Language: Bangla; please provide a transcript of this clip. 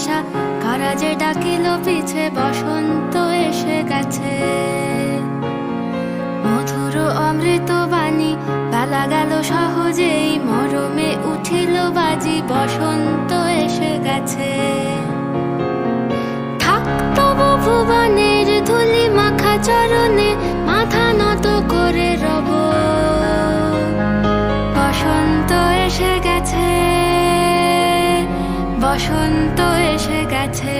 নেশা, কারা যে ডাকিল পিছে, বসন্ত এসে গেছে। মধুর অমৃত বাণী, বেলা গেল সহজেই, মরমে উঠিল বাজি, বসন্ত এসে গেছে। থাক তবু ভুবনের ধুলি মাখা চরণে, মাথা নত করে রব। বসন্ত এসে গেছে, বসন্ত এসে গেছে।